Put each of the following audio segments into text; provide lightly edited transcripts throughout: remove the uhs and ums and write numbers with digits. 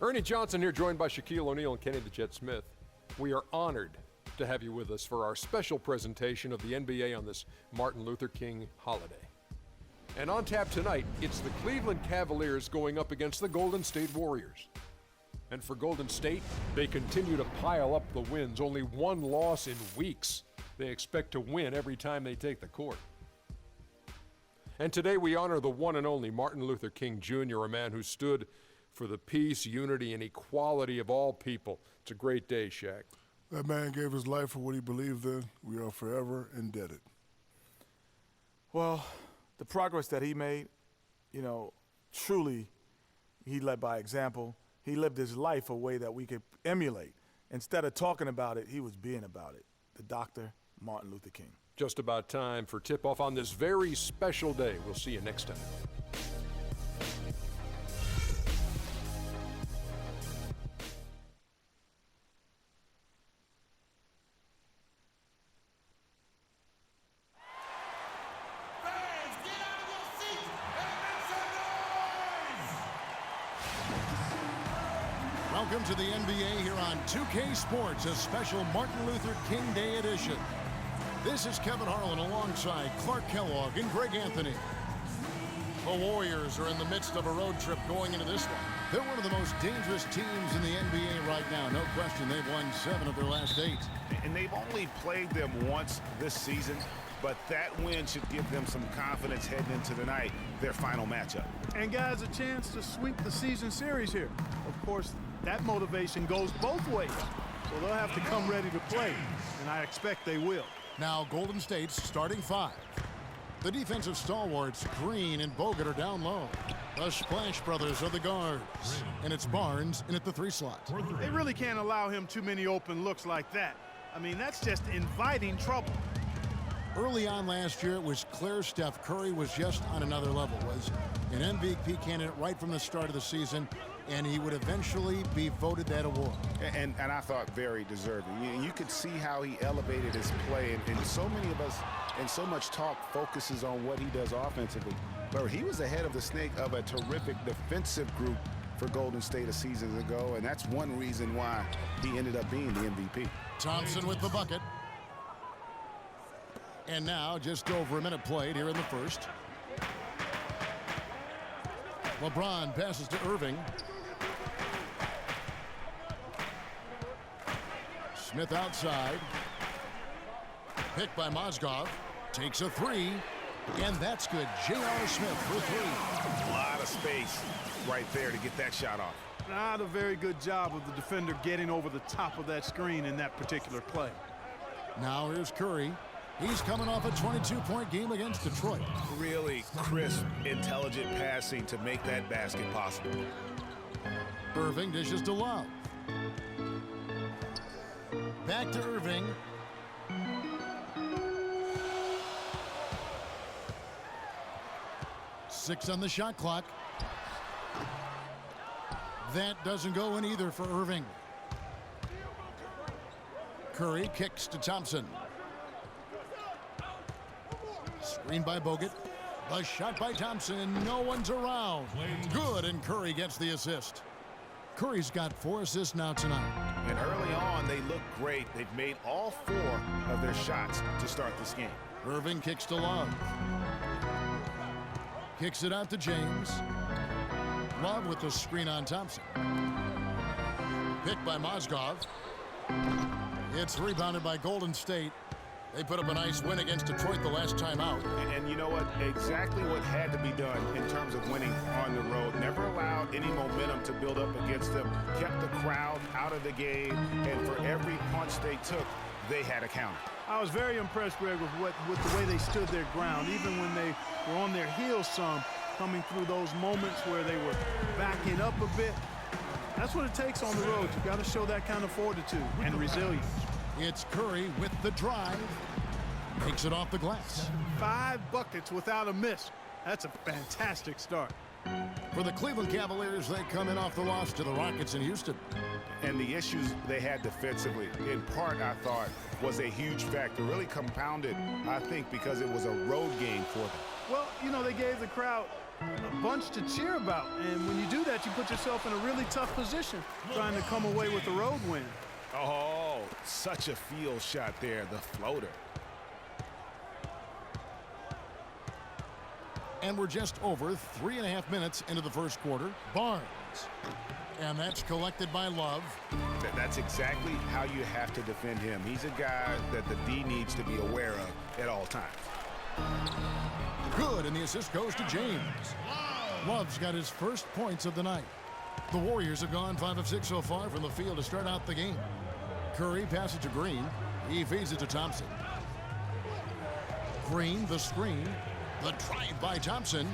Ernie Johnson here, joined by Shaquille O'Neal and Kenny the Jet Smith. We are honored to have you with us for our special presentation of the NBA on this Martin Luther King holiday. And on tap tonight, it's the Cleveland Cavaliers going up against the Golden State Warriors. And for Golden State, they continue to pile up the wins. Only one loss in weeks. They expect to win every time they take the court. And today we honor the one and only Martin Luther King Jr., a man who stood for the peace, unity, and equality of all people. It's a great day, Shaq. That man gave his life for what he believed in. We are forever indebted. Well, the progress that he made, you know, truly, he led by example. He lived his life a way that we could emulate. Instead of talking about it, he was being about it. The Dr. Martin Luther King. Just about time for tip-off on this very special day. We'll see you next time. Welcome to the NBA here on 2K Sports, a special Martin Luther King Day edition. This is Kevin Harlan alongside Clark Kellogg and Greg Anthony. The Warriors are in the midst of a road trip going into this one. They're one of the most dangerous teams in the NBA right now. No question, they've won 7 of their last 8. And they've only played them once this season, but that win should give them some confidence heading into tonight, their final matchup. And guys, a chance to sweep the season series here. Of course, that motivation goes both ways. So they'll have to come ready to play, and I expect they will. Now Golden State's starting 5. The defensive stalwarts, Green and Bogut, are down low. The Splash Brothers are the guards. And it's Barnes in at the 3 slot. They really can't allow him too many open looks like that. I mean, that's just inviting trouble. Early on last year, it was clear Steph Curry was just on another level, was an MVP candidate right from the start of the season, and he would eventually be voted that award. And I thought very deserving. You could see how he elevated his play, and so many of us, and so much talk focuses on what he does offensively. But he was ahead of the snake of a terrific defensive group for Golden State a season ago, and that's one reason why he ended up being the MVP. Thompson with the bucket. And now just over a minute played here in the first. LeBron passes to Irving. Smith outside. Picked by Mozgov. Takes a 3. And that's good. J.R. Smith for 3. A lot of space right there to get that shot off. Not a very good job of the defender getting over the top of that screen in that particular play. Now here's Curry. He's coming off a 22-point game against Detroit. Really crisp, intelligent passing to make that basket possible. Irving dishes to Love. Back to Irving. Six on the shot clock. That doesn't go in either for Irving. Curry kicks to Thompson. Screen by Bogut. The shot by Thompson. No one's around. Good, and Curry gets the assist. Curry's got 4 assists now tonight. And early on, they look great. They've made all 4 of their shots to start this game. Irving kicks to Love. Kicks it out to James. Love with the screen on Thompson. Picked by Mozgov. It's rebounded by Golden State. They put up a nice win against Detroit the last time out. And you know what? Exactly what had to be done in terms of winning on the road. Never allowed any momentum to build up against them. Kept the crowd out of the game. And for every punch they took, they had a counter. I was very impressed, Greg, with the way they stood their ground, even when they were on their heels some, coming through those moments where they were backing up a bit. That's what it takes on the road. You got to show that kind of fortitude and resilience. It's Curry with the drive. Takes it off the glass. 5 buckets without a miss. That's a fantastic start. For the Cleveland Cavaliers, they come in off the loss to the Rockets in Houston. And the issues they had defensively, in part, I thought, was a huge factor. Really compounded, I think, because it was a road game for them. Well, you know, they gave the crowd a bunch to cheer about. And when you do that, you put yourself in a really tough position trying to come away with the road win. Oh, such a field shot there, the floater. And we're just over 3.5 minutes into the first quarter. Barnes. And that's collected by Love. That's exactly how you have to defend him. He's a guy that the D needs to be aware of at all times. Good, and the assist goes to James. Love's got his first points of the night. The Warriors have gone 5 of 6 so far from the field to start out the game. Curry passes to Green. He feeds it to Thompson. Green, the screen. The drive by Thompson.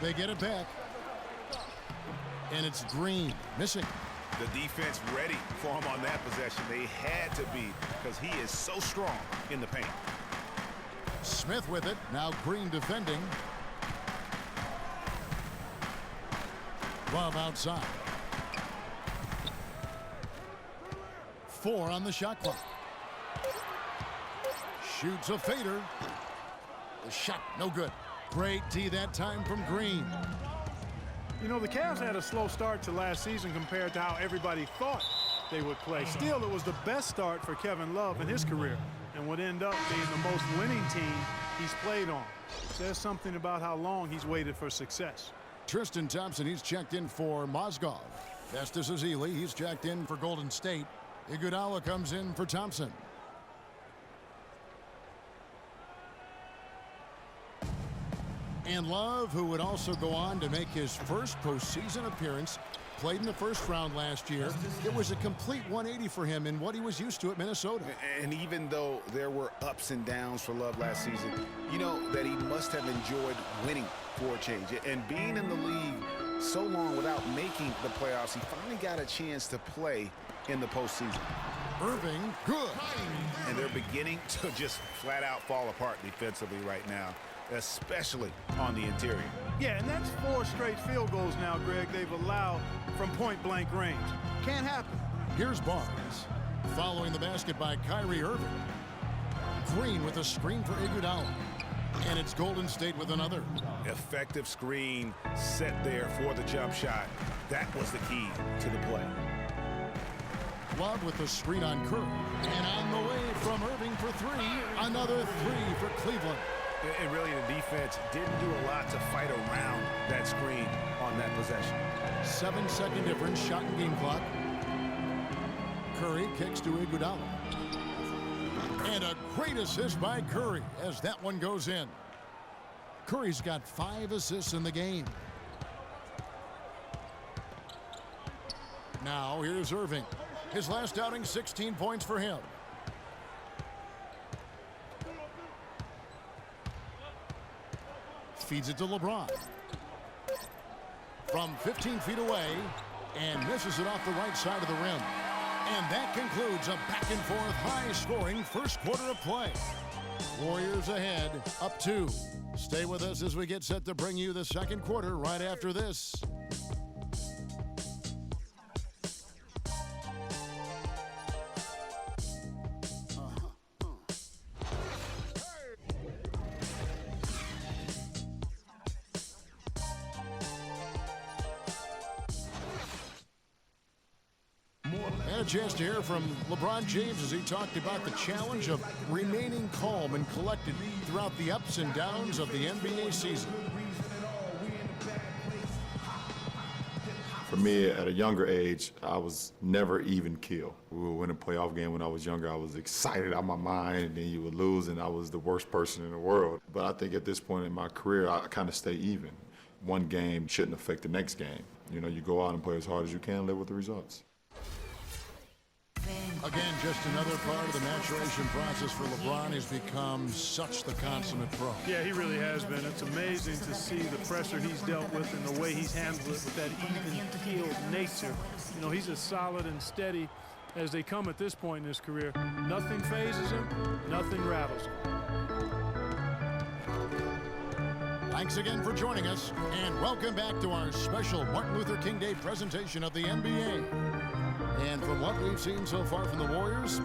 They get it back. And it's Green missing. The defense ready for him on that possession. They had to be because he is so strong in the paint. Smith with it. Now Green defending. Love outside. 4 on the shot clock. Shoots a fader. The shot no good. Great D that time from Green. You know, the Cavs had a slow start to last season compared to how everybody thought they would play. Still, it was the best start for Kevin Love in his career and would end up being the most winning team he's played on. Says something about how long he's waited for success. Tristan Thompson, he's checked in for Mozgov. Festus Ezeli, he's checked in for Golden State. Iguodala comes in for Thompson. And Love, who would also go on to make his first postseason appearance, played in the first round last year. It was a complete 180 for him in what he was used to at Minnesota. And even though there were ups and downs for Love last season, you know that he must have enjoyed winning for a change. And being in the league so long without making the playoffs, he finally got a chance to play in the postseason. Irving, good. And they're beginning to just flat out fall apart defensively right now, especially on the interior. Yeah, and that's 4 straight field goals now, Greg, they've allowed from point-blank range. Can't happen. Here's Barnes. Following the basket by Kyrie Irving. Green with a screen for Iguodala. And it's Golden State with another. Effective screen set there for the jump shot. That was the key to the play. Love with the screen on Curry. And on the way from Irving for 3. Another 3 for Cleveland. And really, the defense didn't do a lot to fight around that screen on that possession. 7-second difference, shot and game clock. Curry kicks to Iguodala. And a great assist by Curry as that one goes in. Curry's got 5 assists in the game. Now here's Irving. His last outing, 16 points for him. Feeds it to LeBron. From 15 feet away and misses it off the right side of the rim. And that concludes a back-and-forth, high-scoring first quarter of play. Warriors ahead, up 2. Stay with us as we get set to bring you the second quarter right after this. A chance to hear from LeBron James as he talked about the challenge of remaining calm and collected throughout the ups and downs of the NBA season. For me, at a younger age, I was never even keel. We would win a playoff game when I was younger. I was excited out of my mind, and then you would lose, and I was the worst person in the world. But I think at this point in my career, I kind of stay even. One game shouldn't affect the next game. You know, you go out and play as hard as you can, live with the results. Again, just another part of the maturation process for LeBron. He's become such the consummate pro. Yeah, he really has been. It's amazing to see the pressure he's dealt with and the way he's handled it with that even-keeled nature. You know, he's as solid and steady as they come at this point in his career. Nothing phases him, nothing rattles him. Thanks again for joining us, and welcome back to our special Martin Luther King Day presentation of the NBA. And from what we've seen so far from the Warriors,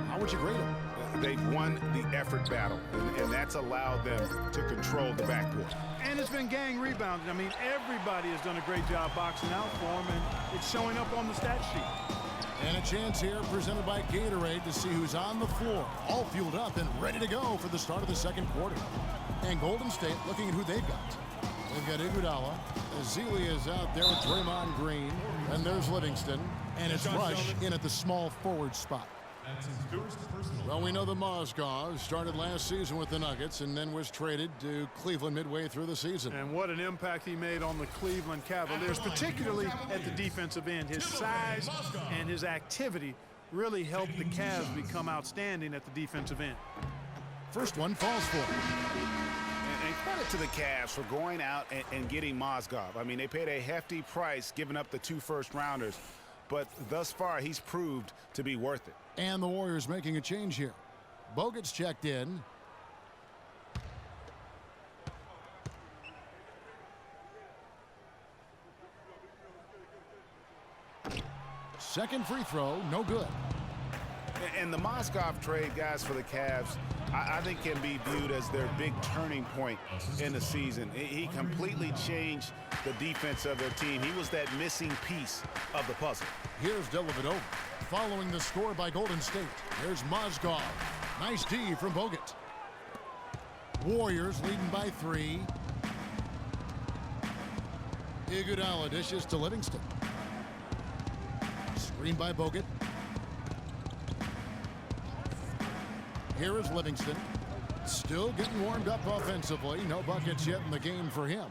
how would you grade them? they've won the effort battle, and that's allowed them to control the backcourt. And it's been gang rebounding. I mean, everybody has done a great job boxing out for him, and it's showing up on the stat sheet. And a chance here presented by Gatorade to see who's on the floor, all fueled up and ready to go for the start of the second quarter. And Golden State looking at who they've got. They've got Iguodala. Ezeli is out there with Draymond Green. And there's Livingston. And it's Rush in at the small forward spot. Well, we know the Mozgov started last season with the Nuggets and then was traded to Cleveland midway through the season. And what an impact he made on the Cleveland Cavaliers, particularly at the defensive end. His size and his activity really helped the Cavs become outstanding at the defensive end. First one falls for him. And credit to the Cavs for going out and getting Mozgov. I mean, they paid a hefty price giving up the 2 first-rounders, but thus far he's proved to be worth it. And the Warriors making a change here. Bogut's checked in. Second free throw, no good. And the Mozgov trade, guys, for the Cavs, I think can be viewed as their big turning point in the season. He completely changed the defense of their team. He was that missing piece of the puzzle. Here's Dellavedova following the score by Golden State. There's Mozgov. Nice D from Bogut. Warriors leading by 3. Iguodala dishes to Livingston. Screen by Bogut. Here is Livingston. Still getting warmed up offensively. No buckets yet in the game for him.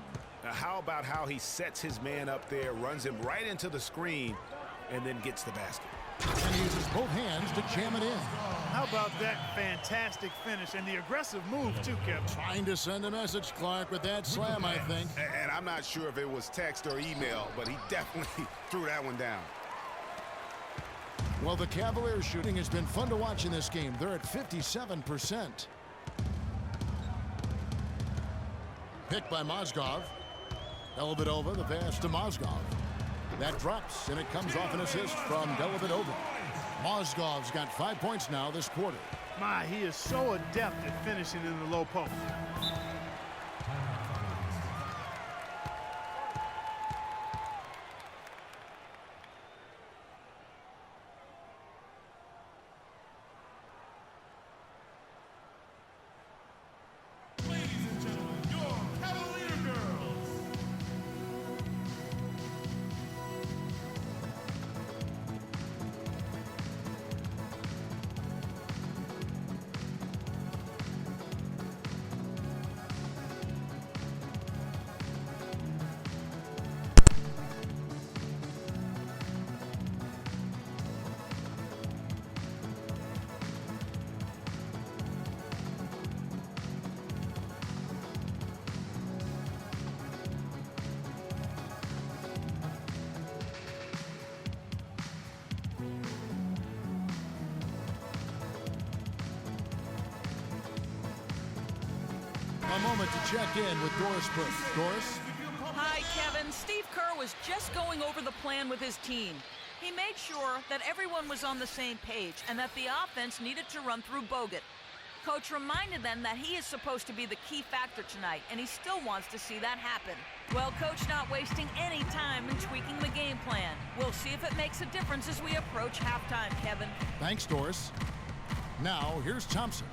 Now, how about how he sets his man up there, runs him right into the screen, and then gets the basket. And he uses both hands to jam it in. How about that fantastic finish and the aggressive move, too, Kevin? Trying to send a message, Clark, with that slam, I think. And I'm not sure if it was text or email, but he definitely threw that one down. Well, the Cavaliers shooting has been fun to watch in this game. They're at 57%. Picked by Mozgov. Dellavedova, the pass to Mozgov. That drops, and it comes off an assist from Dellavedova. Mozgov's got 5 points now this quarter. My, he is so adept at finishing in the low post. A moment to check in with Doris Burke. Doris? Hi, Kevin. Steve Kerr was just going over the plan with his team. He made sure that everyone was on the same page and that the offense needed to run through Bogut. Coach reminded them that he is supposed to be the key factor tonight, and he still wants to see that happen. Well, Coach not wasting any time in tweaking the game plan. We'll see if it makes a difference as we approach halftime, Kevin. Thanks, Doris. Now, here's Thompson.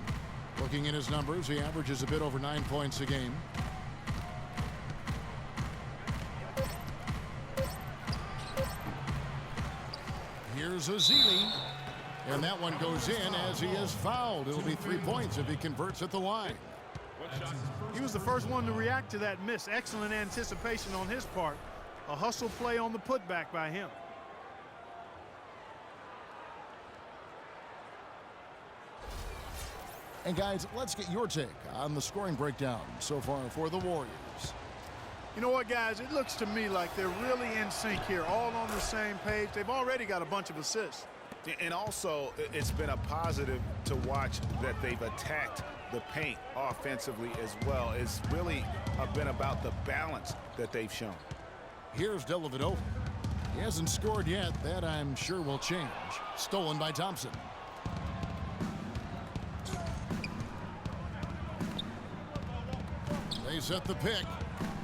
Looking at his numbers, he averages a bit over 9 points a game. Here's Ezeli. And that one goes in as he is fouled. It'll be 3 points if he converts at the line. He was the first one to react to that miss. Excellent anticipation on his part. A hustle play on the putback by him. And guys, let's get your take on the scoring breakdown so far for the Warriors. You know what, guys? It looks to me like they're really in sync here, all on the same page. They've already got a bunch of assists. And also, it's been a positive to watch that they've attacked the paint offensively as well. It's really been about the balance that they've shown. Here's Dellavedova. He hasn't scored yet. That, I'm sure, will change. Stolen by Thompson. set the pick.